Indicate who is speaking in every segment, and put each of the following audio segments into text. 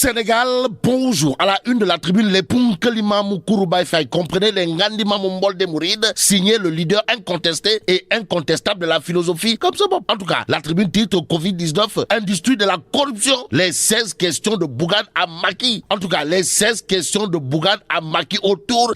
Speaker 1: Sénégal, bonjour. À la une de la tribune, les Punkalima Moukourou Faye, comprenez les Ngandima Mumbol de Mouride, signé le leader incontesté et incontestable de la philosophie. Comme ça, bon. En tout cas, la tribune titre Covid-19, industrie de la corruption. Les 16 questions de Bougane à Macky. En tout cas, les 16 questions de Bougane à Macky autour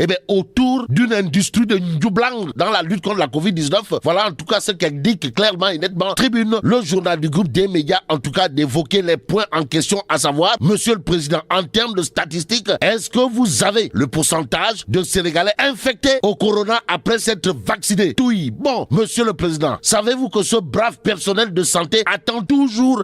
Speaker 1: d'une industrie de Ndjoublang dans la lutte contre la Covid-19. Voilà, en tout cas, ce qu'elle dit clairement et nettement. Tribune, le journal du groupe des médias, en tout cas, d'évoquer les points en question, à savoir, Monsieur le Président, en termes de statistiques, est-ce que vous avez le pourcentage de Sénégalais infectés au corona après s'être vaccinés? Oui. Bon, Monsieur le Président, savez-vous que ce brave personnel de santé attend toujours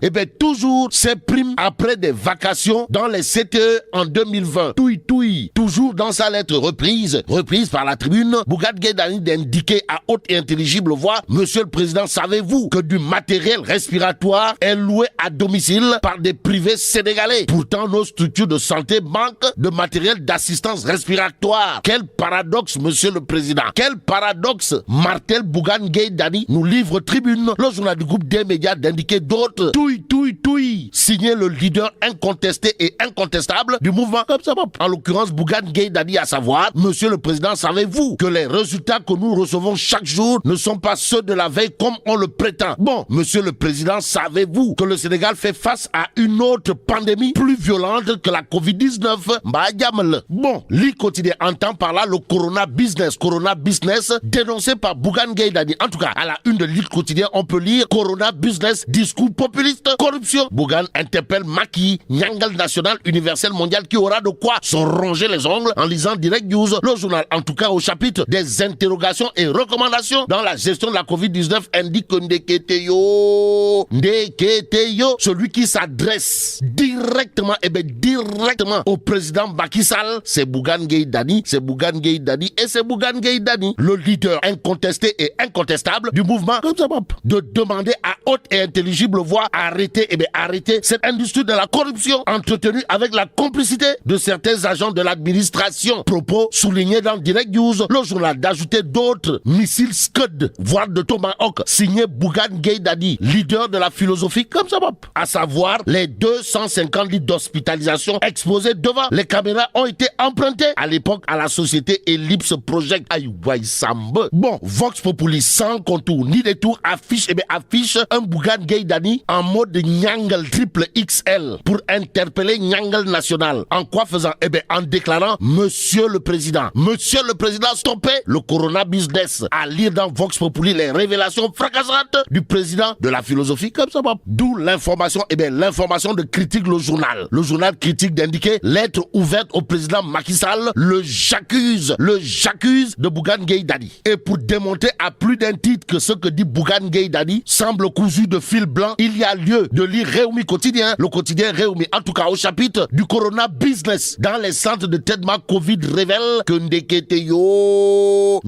Speaker 1: ses primes après des vacations dans les CTE en 2020? Oui. Toujours dans sa lettre reprise par la tribune, Bougane Gueye Dany d'indiquer à haute et intelligible voix, Monsieur le Président, savez-vous que du matériel respiratoire est loué à domicile par des privés sénégalais? Pourtant, nos structures de santé manquent de matériel d'assistance respiratoire. Quel paradoxe, Monsieur le Président. Quel paradoxe, martèle Bougane Gueye Dany, nous livre tribune, le journal du groupe des médias d'indiquer d'autres. Touy. Signé le leader incontesté et incontestable du mouvement. Comme ça, en l'occurrence, Bougane Gueye Dany, à savoir, Monsieur le Président, savez-vous que les résultats que nous recevons chaque jour ne sont pas ceux de la veille comme on le prétend? Bon, Monsieur le Président, savez-vous que le Sénégal fait face à une autre pandémie plus violente que la Covid-19? Bon, l'I quotidien entend par là le Corona Business dénoncé par Bougane Gueye Dany. En tout cas, à la une de l'I quotidien, on peut lire Corona Business, discours populiste, corruption. Bougane interpelle Macky, Nyangal national, universel, mondial, qui aura de quoi se ronger les ongles en lisant Direct News. Le journal, en tout cas au chapitre des interrogations et recommandations dans la gestion de la Covid-19, indique que Ndeketeyo, celui qui s'adresse directement au président Macky Sall, c'est Bougane Gueye Dany, le leader incontesté et incontestable du mouvement, comme ça, de demander à haute et intelligible voix arrêter cette industrie de la corruption entretenue avec la complicité de certains agents de l'administration. Propos soulignés dans Direct News, le journal d'ajouter d'autres missiles Scud, voire de Tomahawk, signé Bougane Gueye Dany, leader de la philosophie, comme ça, à savoir les 250 lits d'hospitalisation exposés devant les caméras ont été empruntés à l'époque à la société Ellipse Project. Bon, Vox Populi sans contour ni détour affiche un Bougane Gueye Dany en mode Nyangal triple XL pour interpeller Nyangal national. En quoi faisant? En déclarant Monsieur le Président, stoppez le Corona Business. À lire dans Vox Populi les révélations fracassantes du président de la philosophie, comme ça. D'où l'information, l'information de critique le journal. Le journal critique d'indiquer lettre ouverte au président Macky Sall, le j'accuse de Bougane Gueye Dany. Et pour démontrer à plus d'un titre que ce que dit Bougane Gueye Dany semble cousu de fil blanc, il y a lieu de lire Réumi quotidien, le quotidien Réumi, en tout cas au chapitre du Corona Business. Dans les centres de traitement Covid révèle que Ndeketeyo,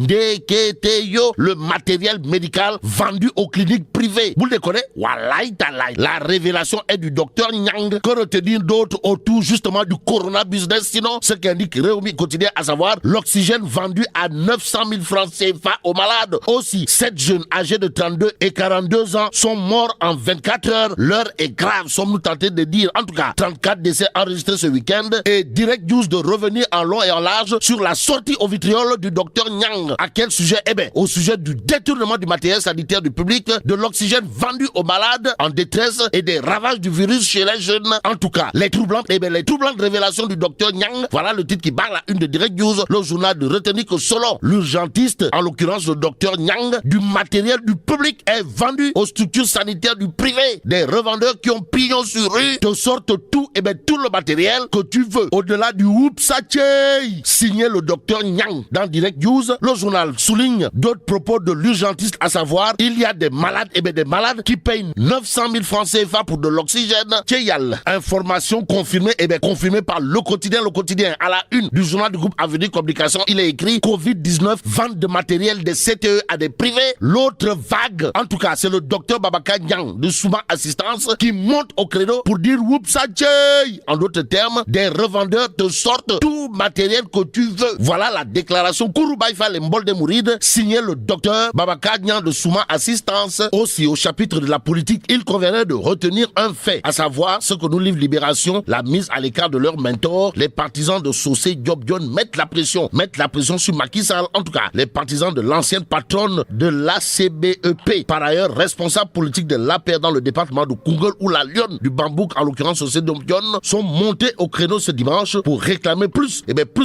Speaker 1: le matériel médical vendu aux cliniques privées. Vous le connaissez? Walai talai. La révélation est du docteur Nyang. Que retenir d'autres autour justement du Corona Business, sinon ce qu'indique Réumi quotidien, à savoir l'oxygène vendu à 900 000 francs CFA aux malades. Aussi, 7 jeunes âgés de 32 et 42 ans sont morts en 24 heures. L'heure est grave, sommes-nous tentés de dire. En tout cas, 34 décès enregistrés ce week-end. Et Direct News de revenir en long et en large sur la sortie au vitriol du docteur Nyang. À quel sujet? Au sujet du détournement du matériel sanitaire du public, de l'oxygène vendu aux malades en détresse et des ravages du virus chez les jeunes. En tout cas, les troublantes révélations du docteur Nyang. Voilà le titre qui barre la une de Direct News. Le journal de retenir que selon l'urgentiste, en l'occurrence le docteur Nyang, du matériel du public est vendu aux structures sanitaires du privé. Des revendeurs qui ont pignon sur rue te sortent tout le matériel que tu veux. Au-delà du Whoopsatchey, signé le docteur Nyang. Dans Direct News, le journal souligne d'autres propos de l'urgentiste, à savoir, il y a des malades qui payent 900 000 francs CFA pour de l'oxygène. Information confirmée par le quotidien. À la une du journal du groupe Avenir Communication, il est écrit Covid-19, vente de matériel des CTE à des privés. L'autre vague, en tout cas, c'est le docteur Babacar Niang de Souma Assistance qui monte au créneau pour dire Whoopsatchey. En d'autres termes, des revendeurs te sortent tout matériel que tu veux. Voilà la déclaration Kouroubaïfa Lembol de Mouride, signée le docteur Babacar Niang de Souma Assistance. Aussi, au chapitre de la politique, il conviendrait de retenir un fait, à savoir ce que nous livre Libération pression, la mise à l'écart de leur mentor. Les partisans de Sosé Diop Dione mettent la pression sur Macky Sall. En tout cas, les partisans de l'ancienne patronne de l'ACBEP, par ailleurs responsable politique de l'APR dans le département de Koungheul ou la Lionne du Bambouk, en l'occurrence Sosé Diop Dione, sont montés au créneau ce dimanche pour réclamer plus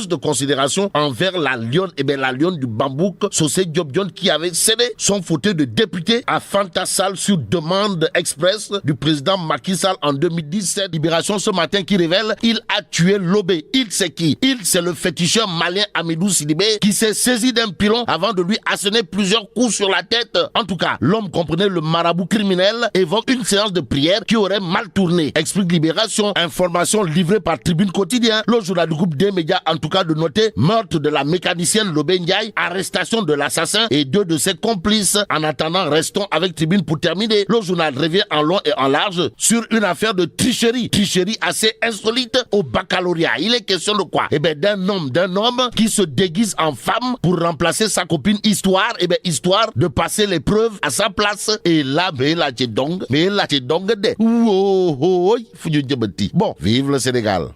Speaker 1: de considération envers la Lionne, la Lionne du Bambouk, Sosé Diop Dione, qui avait cédé son fauteuil de député à Fanta Sall sur demande express du président Macky Sall en 2017. Libération ce matin qui révèle il a tué Lobé. Il c'est qui? Il c'est le féticheur malien Amidou Sidibé qui s'est saisi d'un pilon avant de lui asséner plusieurs coups sur la tête. En tout cas, l'homme comprenait le marabout criminel, évoque une séance de prière qui aurait mal tourné. Explique Libération. Information livrée par Tribune Quotidien. Le journal du groupe des médias, en tout cas, de noter meurtre de la mécanicienne Lobé Ndiaye, arrestation de l'assassin et 2 de ses complices. En attendant, restons avec Tribune pour terminer. Le journal revient en long et en large sur une affaire de tricherie assez insolite au baccalauréat. Il est question de quoi? D'un homme qui se déguise en femme pour remplacer sa copine, histoire de passer l'épreuve à sa place. Et là, bon, vive le Sénégal.